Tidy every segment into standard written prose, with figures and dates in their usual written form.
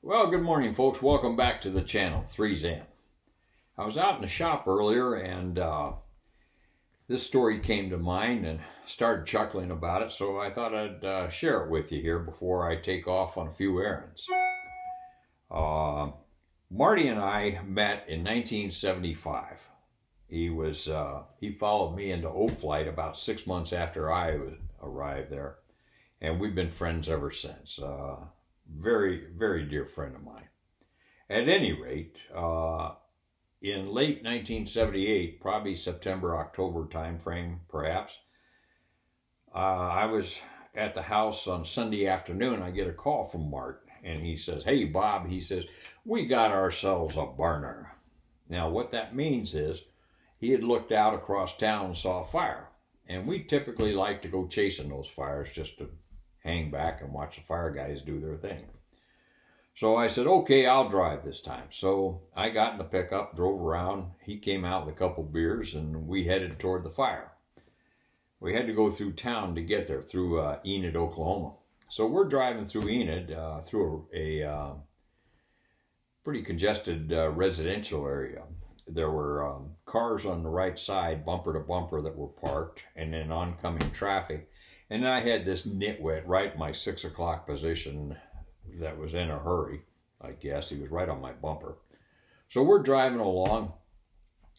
Well, good morning, folks. Welcome back to the channel, 3Zan. I was out in the shop earlier and this story came to mind and started chuckling about it, so I thought I'd share it with you here before I take off on a few errands. Marty and I met in 1975. He followed me into O-Flight about 6 months after I arrived there, and we've been friends ever since. Very, very dear friend of mine. At any rate, in late 1978, probably September, October timeframe, perhaps, I was at the house on Sunday afternoon. I get a call from Mart, and he says, "Hey, Bob," he says, "we got ourselves a burner." Now, what that means is he had looked out across town and saw a fire, and we typically like to go chasing those fires just to hang back and watch the fire guys do their thing. So I said, okay, I'll drive this time. So I got in the pickup, drove around. He came out with a couple beers, and we headed toward the fire. We had to go through town to get there, through Enid, Oklahoma. So we're driving through Enid, through a pretty congested residential area. There were cars on the right side, bumper to bumper, that were parked, and then oncoming traffic. And I had this nitwit right in my 6 o'clock position that was in a hurry, I guess. He was right on my bumper. So we're driving along,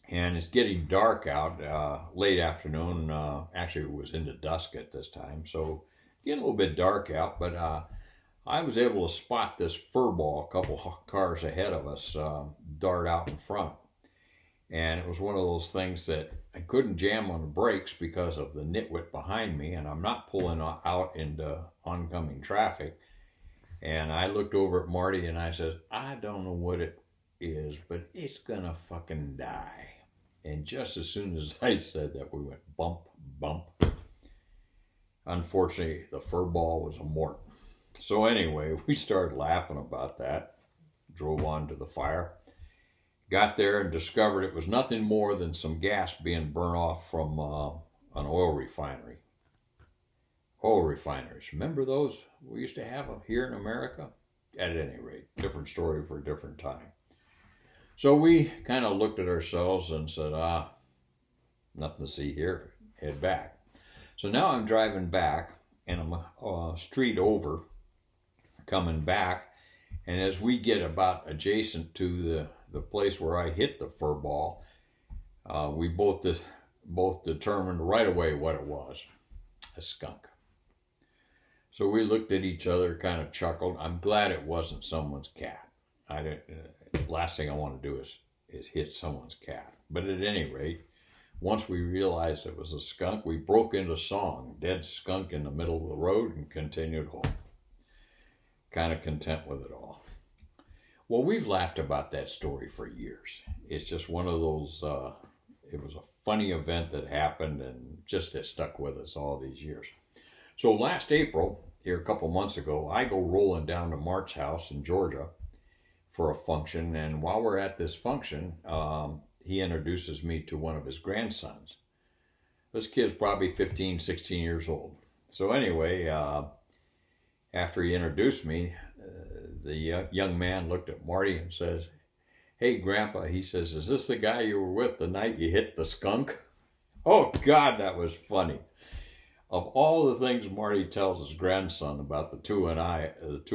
and it's getting dark out, late afternoon. Actually, it was into dusk at this time, so getting a little bit dark out. But I was able to spot this furball a couple cars ahead of us dart out in front. And it was one of those things that I couldn't jam on the brakes because of the nitwit behind me, and I'm not pulling out into oncoming traffic. And I looked over at Marty and I said, "I don't know what it is, but it's gonna fucking die." And just as soon as I said that, we went bump, bump. Unfortunately, the furball was a mort. So anyway, we started laughing about that, drove on to the fire. Got there and discovered it was nothing more than some gas being burnt off from an oil refinery. Oil refineries, remember those we used to have here in America? At any rate, different story for a different time. So we kind of looked at ourselves and said, nothing to see here, head back. So now I'm driving back, and I'm a street over, coming back, and as we get about adjacent to the place where I hit the furball, we both determined right away what it was: a skunk. So we looked at each other, kind of chuckled. I'm glad it wasn't someone's cat. Last thing I want to do is hit someone's cat. But at any rate, once we realized it was a skunk, we broke into song, "Dead Skunk in the Middle of the Road," and continued home. Kind of content with it all. Well, we've laughed about that story for years. It's just one of those, it was a funny event that happened, and just it stuck with us all these years. So last April, here a couple months ago, I go rolling down to Mart's house in Georgia for a function, and while we're at this function, he introduces me to one of his grandsons. This kid's probably 15, 16 years old. So anyway, after he introduced me, the young man looked at Marty and says, "Hey, Grandpa," he says, "is this the guy you were with the night you hit the skunk?" Oh, God, that was funny. Of all the things Marty tells his grandson about the two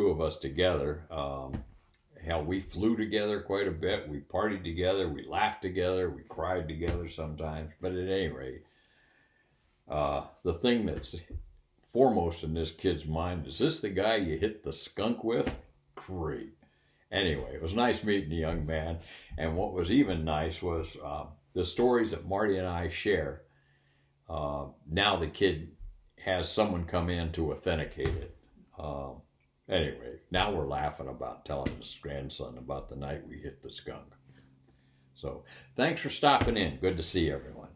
of us together, hell, we flew together quite a bit. We partied together. We laughed together. We cried together sometimes. But at any rate, the thing that's foremost in this kid's mind is, this the guy you hit the skunk with? Great. Anyway, it was nice meeting the young man. And what was even nice was the stories that Marty and I share. Now the kid has someone come in to authenticate it. Anyway, now we're laughing about telling his grandson about the night we hit the skunk. So thanks for stopping in. Good to see everyone.